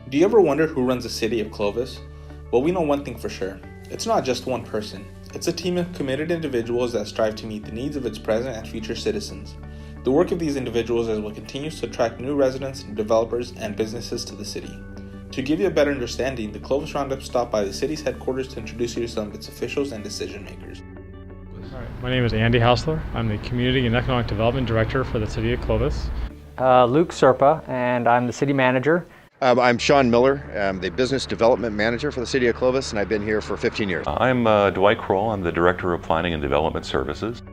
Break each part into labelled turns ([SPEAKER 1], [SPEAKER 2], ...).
[SPEAKER 1] Do you ever wonder who runs the City of Clovis? Well, we know one thing for sure. It's not just one person. It's a team of committed individuals that strive to meet the needs of its present and future citizens. The work of these individuals is what continues to attract new residents, developers, and businesses to the city. To give you a better understanding, the Clovis Roundup stopped by the city's headquarters to introduce you to some of its officials and decision makers.
[SPEAKER 2] All right, my name is Andy Hausler. I'm the Community and Economic Development Director for the City of Clovis.
[SPEAKER 3] Luke Serpa, and I'm the City Manager.
[SPEAKER 4] I'm Sean Miller. I'm the Business Development Manager for the City of Clovis, and I've been here for 15 years.
[SPEAKER 5] I'm Dwight Kroll. I'm the Director of Planning and Development Services.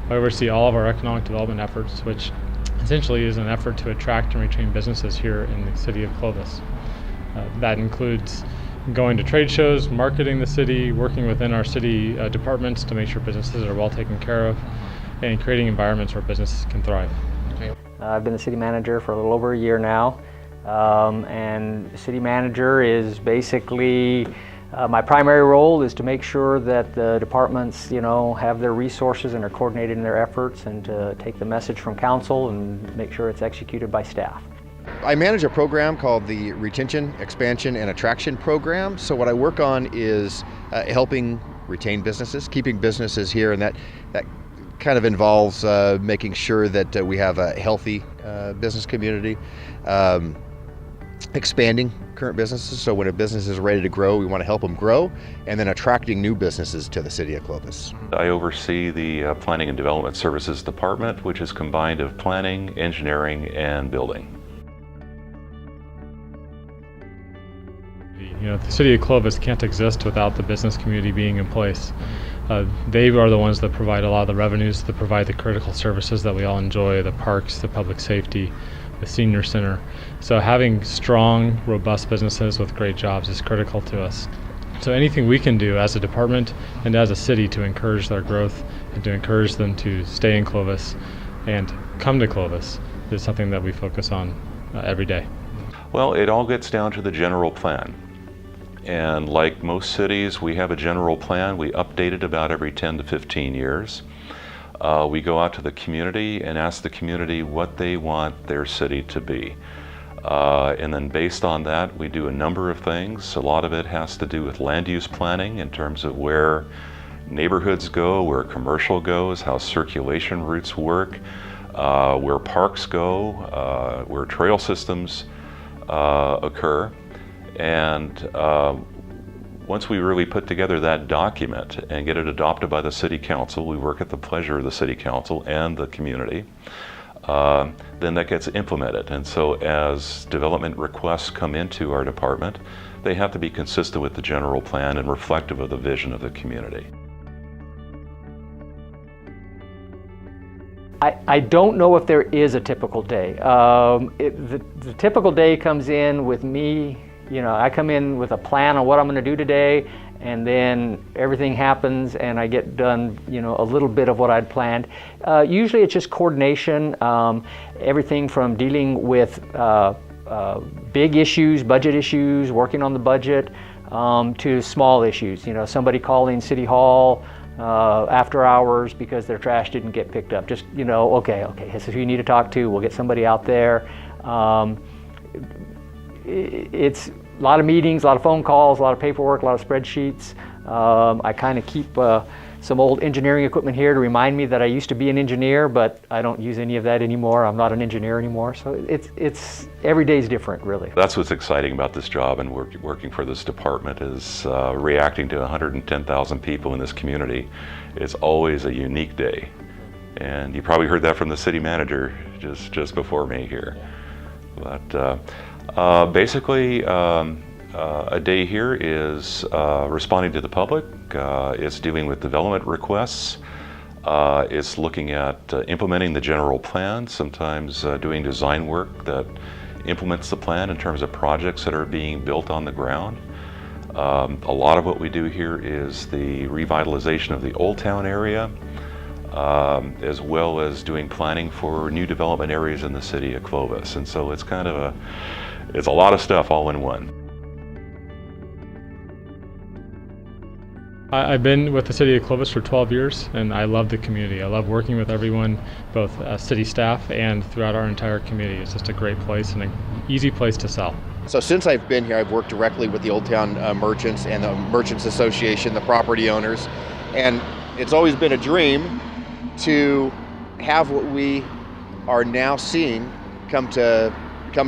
[SPEAKER 2] I oversee all of our economic development efforts, which essentially is an effort to attract and retain businesses here in the City of Clovis. That includes going to trade shows, marketing the city, working within our city departments to make sure businesses are well taken care of, and creating environments where businesses can thrive.
[SPEAKER 3] I've been the City Manager for a little over a year now, and the City Manager is basically my primary role is to make sure that the departments, have their resources and are coordinated in their efforts, and to take the message from council and make sure it's executed by staff.
[SPEAKER 4] I manage a program called the Retention, Expansion, and Attraction Program. So what I work on is helping retain businesses, keeping businesses here, and that kind of involves making sure that we have a healthy business community, expanding current businesses. So when a business is ready to grow, we want to help them grow, and then attracting new businesses to the City of Clovis.
[SPEAKER 5] I oversee the Planning and Development Services Department, which is combined of planning, engineering, and building.
[SPEAKER 2] The City of Clovis can't exist without the business community being in place. They are the ones that provide a lot of the revenues, that provide the critical services that we all enjoy, the parks, the public safety, the senior center. So having strong, robust businesses with great jobs is critical to us. So anything we can do as a department and as a city to encourage their growth and to encourage them to stay in Clovis and come to Clovis is something that we focus on every day.
[SPEAKER 5] Well, it all gets down to the general plan. And like most cities, we have a general plan. We update it about every 10 to 15 years. We go out to the community and ask the community what they want their city to be. And then based on that, we do a number of things. A lot of it has to do with land use planning in terms of where neighborhoods go, where commercial goes, how circulation routes work, where parks go, where trail systems occur. And once we really put together that document and get it adopted by the City Council, we work at the pleasure of the City Council and the community, then that gets implemented. And so as development requests come into our department, they have to be consistent with the general plan and reflective of the vision of the community.
[SPEAKER 3] I don't know if there is a typical day. The typical day comes in with me. I come in with a plan on what I'm going to do today, and then everything happens and I get done, a little bit of what I'd planned. Usually it's just coordination, everything from dealing with big issues, budget issues, working on the budget, to small issues. Somebody calling City Hall after hours because their trash didn't get picked up. Just, okay, this is who you need to talk to. We'll get somebody out there. It's a lot of meetings, a lot of phone calls, a lot of paperwork, a lot of spreadsheets. I kind of keep some old engineering equipment here to remind me that I used to be an engineer, but I don't use any of that anymore. I'm not an engineer anymore. So it's every day is different, really.
[SPEAKER 5] That's what's exciting about this job and working for this department is reacting to 110,000 people in this community. It's always a unique day. And you probably heard that from the city manager just before me here. But basically, a day here is responding to the public, it's dealing with development requests, it's looking at implementing the general plan, sometimes doing design work that implements the plan in terms of projects that are being built on the ground. A lot of what we do here is the revitalization of the Old Town area, as well as doing planning for new development areas in the City of Clovis. And so it's kind of it's a lot of stuff all in one.
[SPEAKER 2] I've been with the City of Clovis for 12 years, and I love the community. I love working with everyone, both city staff and throughout our entire community. It's just a great place and an easy place to sell.
[SPEAKER 4] So since I've been here, I've worked directly with the Old Town merchants and the Merchants Association, the property owners, and it's always been a dream to have what we are now seeing come to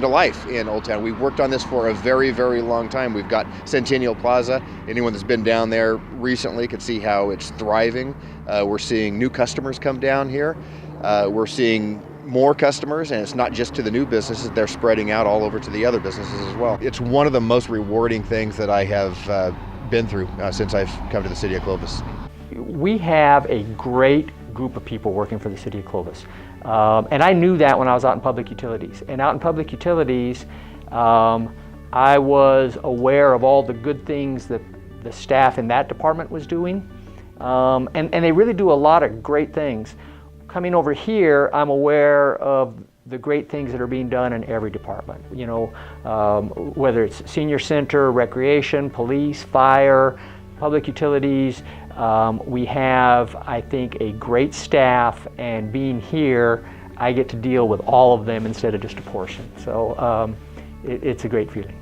[SPEAKER 4] life in Old Town. We've worked on this for a very, very long time. We've got Centennial Plaza. Anyone that's been down there recently could see how it's thriving. We're seeing new customers come down here. We're seeing more customers, and it's not just to the new businesses, they're spreading out all over to the other businesses as well. It's one of the most rewarding things that I have been through since I've come to the City of Clovis.
[SPEAKER 3] We have a great group of people working for the City of Clovis. And I knew that when I was out in public utilities. And out in public utilities, I was aware of all the good things that the staff in that department was doing. And they really do a lot of great things. Coming over here, I'm aware of the great things that are being done in every department. You know, whether it's senior center, recreation, police, fire, public utilities. We have, I think, a great staff, and being here, I get to deal with all of them instead of just a portion. So it's a great feeling.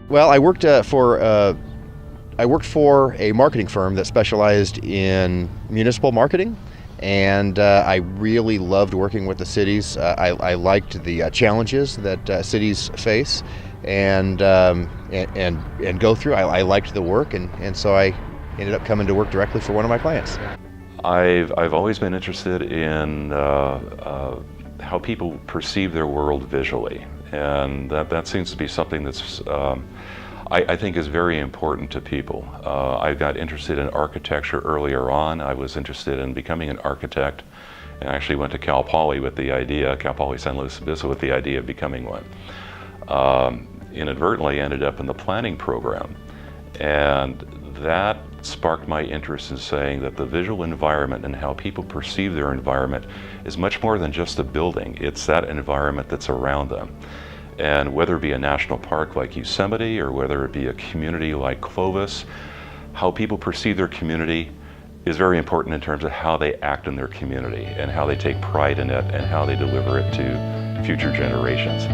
[SPEAKER 4] Well, I worked for a marketing firm that specialized in municipal marketing, and I really loved working with the cities. I liked the challenges that cities face and go through. I liked the work, and so I ended up coming to work directly for one of my clients.
[SPEAKER 5] I've always been interested in how people perceive their world visually, and that seems to be something that's I think is very important to people. I got interested in architecture earlier on. I was interested in becoming an architect, and I actually went to Cal Poly San Luis Obispo with the idea of becoming one. Inadvertently ended up in the planning program, and that sparked my interest in saying that the visual environment and how people perceive their environment is much more than just a building. It's that environment that's around them. And whether it be a national park like Yosemite or whether it be a community like Clovis, how people perceive their community is very important in terms of how they act in their community and how they take pride in it and how they deliver it to future generations.